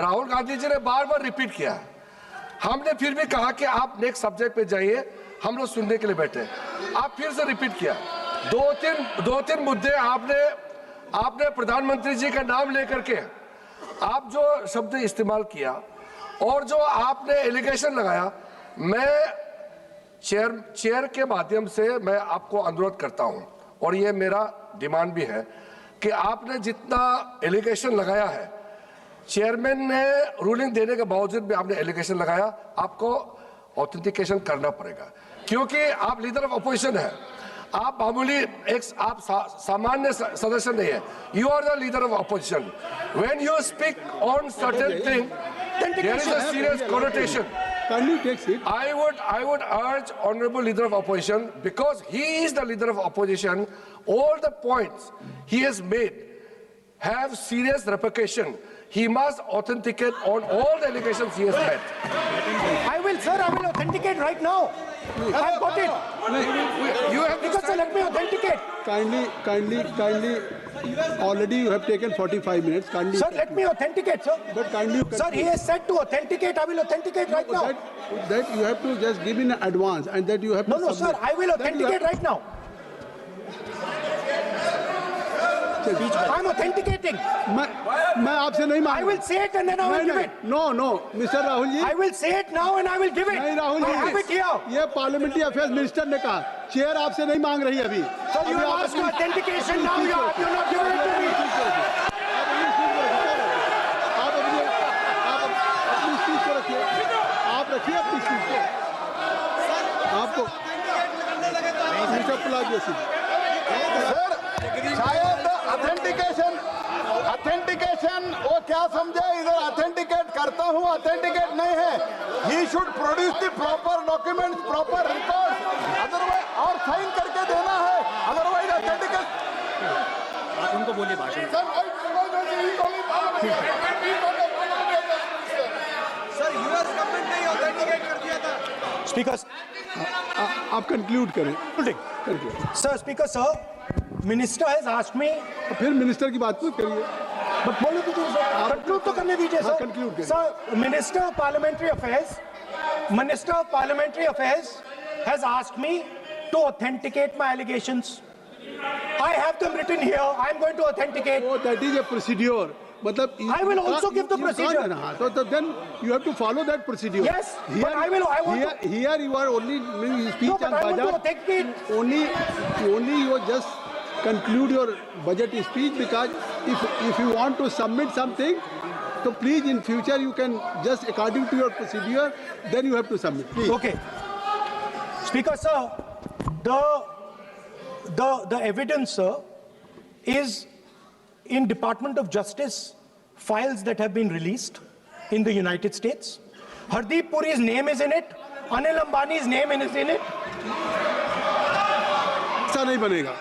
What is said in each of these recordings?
राहुल गांधी जी ने बार बार रिपीट किया। हमने फिर भी कहा कि आप नेक्स्ट सब्जेक्ट पे जाइए, हम लोग सुनने के लिए बैठे। आप फिर से रिपीट किया। दो तीन मुद्दे आपने प्रधानमंत्री जी का नाम लेकर के आप जो शब्द इस्तेमाल किया और जो आपने एलिगेशन लगाया, मैं चेयर के माध्यम से मैं आपको अनुरोध करता हूं और ये मेरा डिमांड भी है कि आपने जितना एलिगेशन लगाया है, चेयरमैन ने रूलिंग देने के बावजूद भी आपने एलिगेशन लगाया, आपको ऑथेंटिकेशन करना पड़ेगा, क्योंकि आप लीडर ऑफ अपोजिशन है। आप मामूली आप सामान्य सदस्य नहीं है। You are the leader of opposition. When you speak on certain thing, there is a serious connotation. Can you take it? I would urge honorable leader of opposition, because he is the leader of opposition, all the points he has made have serious repercussion. He must authenticate on all the allegations he has made. I will authenticate right now. I've got it. You have to Because let me authenticate. Kindly. Already you have taken 45 minutes. Kindly. Sir, let me authenticate, sir. But kindly you Sir, he has said to authenticate. I will authenticate right now. That you have to just give in advance, and that you have to No, sir. submit. I will authenticate right now. I'm authenticating. मैं आपसे नहीं मांग। I will say it and then I will give it. No, Mr. Rahul ji. I will say it now and I will give it. नहीं Rahul ji. I have it here. ये parliamentary affairs minister ने कहा, chair आपसे नहीं मांग रही अभी। So you have asked for authentication now. You have not given it to me. आप अपनी स्पीच को रखिए। आप रखिए अपनी स्पीच को। आपको मिस्टर प्लाजी शायद ऑथेंटिकेशन वो क्या समझे, इधर ऑथेंटिकेट करता हूँ, ऑथेंटिकेट नहीं है। He should produce the proper document, proper record, otherwise और साइन करके देना है, अदरवाइज ऑथेंटिकेट। आप उनको बोलिए भाषण। सर यूएस गवर्नमेंट ने ऑथेंटिकेट कर दिया था। Speaker. आप कंक्लूड करें। Sir, Speaker, sir. Minister has asked me. फिर मिनिस्टर की बात मत करिए। But बोलो तो conclude तो करने दीजिए sir. conclude करिए। Sir, Minister of Parliamentary Affairs has asked me to authenticate my allegations. I have them written here. I am going to authenticate. Oh, that is a procedure. मतलब I will also give the procedure. So then you have to follow that procedure. Yes, but I want to. Here you are only doing speech No, but on I want to budget. authenticate. Only you just conclude your budget speech, because if you want to submit something, so please in future you can just according to your procedure, then you have to submit. Please. Okay. Speaker, sir, the evidence, sir, is in Department of Justice files that have been released in the United States. Hardeep Puri's name is in it. Anil Ambani's name is in it. ऐसा नहीं बनेगा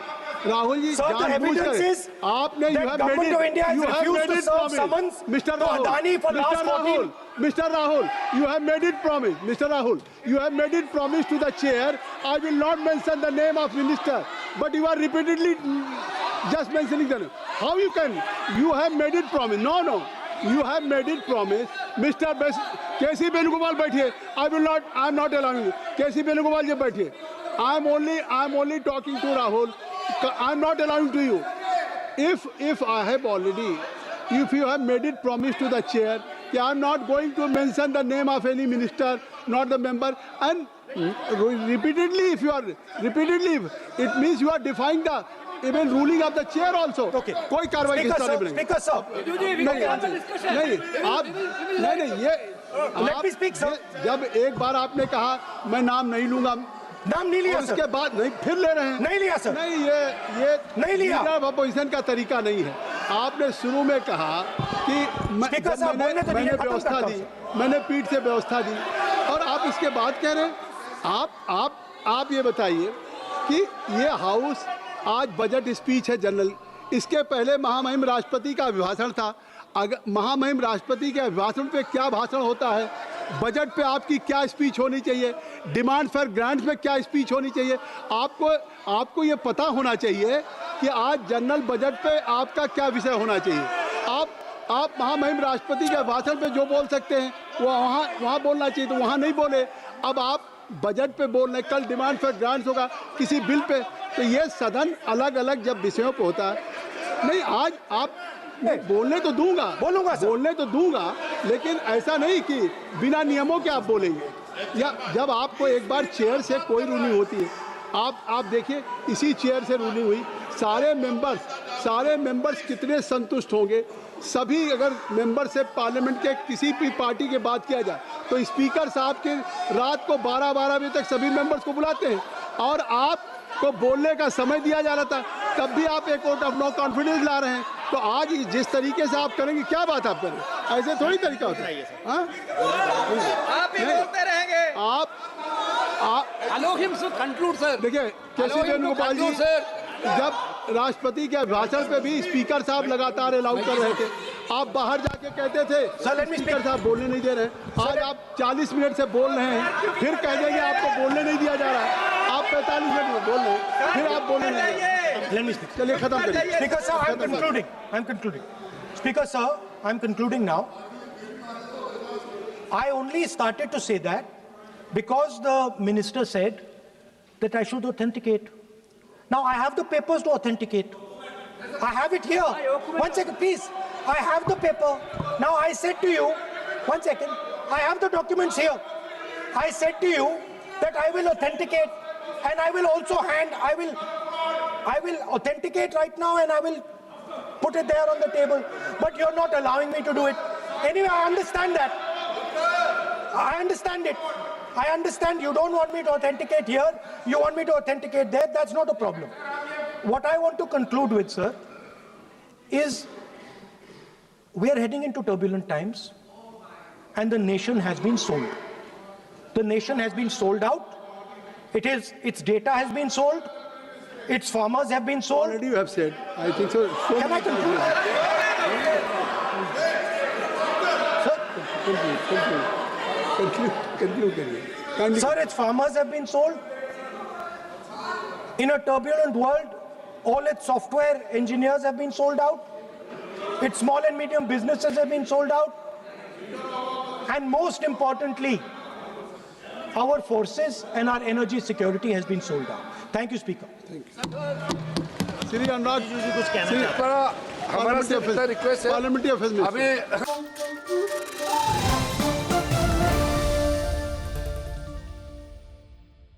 Rahul ji. Sir, the evidence is आपने that government of India has refused to serve summons Mr. to Adani for last 14. Mr. Rahul, you have made it promise. Mr. Rahul, you have made it promise to the chair. I will not mention the name of minister, but you are repeatedly just mentioning the name. How you can? You have made it promise. No. You have made it promise. Mr. K.C. Venugopal बैठिए. I am not allowing you. K.C. Venugopal जी बैठिए. I am only talking to Rahul. I am not allowing to you. If you have made it promise to the chair, I am not going to mention the name of any minister, not the member, and repeatedly, it means you are defying the even ruling of the chair also. Okay. कोई कार्रवाई किस तरह नहीं। Speaker, sir. नहीं ये Let me speak, sir. जब एक बार आपने कहा मैं नाम नहीं लूंगा, नाम नहीं लिया उसके सर। बाद नहीं फिर ले रहे हैं। नहीं लिया सर। नहीं ये नहीं लिया। लीडर ऑफ अपोजिशन का तरीका नहीं है। आपने शुरू में कहा कि मैंने व्यवस्था दी, मैंने पीठ से व्यवस्था दी, और आप इसके बाद कह रहे हैं। आप ये बताइए कि ये हाउस आज बजट स्पीच है जनरल, इसके पहले महामहिम राष्ट्रपति का अभिभाषण था। अगर महामहिम राष्ट्रपति के अभिभाषण पे क्या भाषण होता है, बजट पे आपकी क्या स्पीच होनी चाहिए, डिमांड फॉर ग्रांट्स में क्या स्पीच होनी चाहिए, आपको ये पता होना चाहिए कि आज जनरल बजट पे आपका क्या विषय होना चाहिए। आप महामहिम राष्ट्रपति के भाषण पे जो बोल सकते हैं वो वहाँ बोलना चाहिए, तो वहाँ नहीं बोले। अब आप बजट पे बोल रहे हैं, कल डिमांड फॉर ग्रांट्स होगा किसी बिल पे, तो ये सदन अलग अलग जब विषयों पे होता है। नहीं, आज आप बोलने तो दूंगा, बोलने तो दूंगा, लेकिन ऐसा नहीं कि बिना नियमों के आप बोलेंगे। या जब आपको एक बार चेयर से कोई रूलिंग होती है, आप देखिए इसी चेयर से रूलिंग हुई, सारे मेंबर्स कितने संतुष्ट होंगे। सभी अगर मेंबर से पार्लियामेंट के किसी भी पार्टी की बात किया जाए तो स्पीकर साहब के रात को 12-12 बजे तक सभी मेंबर्स को बुलाते हैं और आपको बोलने का समय दिया जा रहा था, तब भी आप एक वोट ऑफ नो कॉन्फिडेंस ला रहे हैं। तो आज जिस तरीके से आप करेंगे, क्या बात आप करें, ऐसे थोड़ी तरीका होता है। हाँ? आप ही बोलते रहेंगे। Allow him to conclude, sir. देखिए केसी वेणुगोपाल जी, जब राष्ट्रपति के भाषण पे भी स्पीकर साहब लगातार अलाउ कर रहे थे, आप बाहर जाके कहते थे स्पीकर साहब बोलने नहीं दे रहे। आज आप 40 मिनट से बोल रहे हैं, फिर कह देंगे आपको बोलने नहीं दिया जा रहा है। आप 45 मिनट में बोल रहे हैं, फिर आप बोलने नहीं दे रहे। चलिए खत्म करिए। Speaker sir, I'm concluding. Speaker sir, I'm concluding now. I only started to say that because the minister said that I should authenticate. Now I have the papers to authenticate. I have it here. One second, please. I have the paper. Now I said to you, one second. I have the documents here. I said to you that I will authenticate, and I will also I will authenticate right now, and I will put it there on the table. But you're not allowing me to do it. Anyway, I understand that. I understand it. I understand you don't want me to authenticate here, you want me to authenticate there, that's not a problem. What I want to conclude with, sir, is we are heading into turbulent times and the nation has been sold. The nation has been sold out. Its data has been sold. Its farmers have been sold. Already you have said, I think so. Can I conclude? Conclude करिए। Kindly- Sir, its farmers have been sold. In a turbulent world, all its software engineers have been sold out. Its small and medium businesses have been sold out. And most importantly, our forces and our energy security has been sold out. Thank you, Speaker. Shri Anurag कुछ कहना चाहते हैं। हमारा सिर्फ request है parliamentary affairs में अभी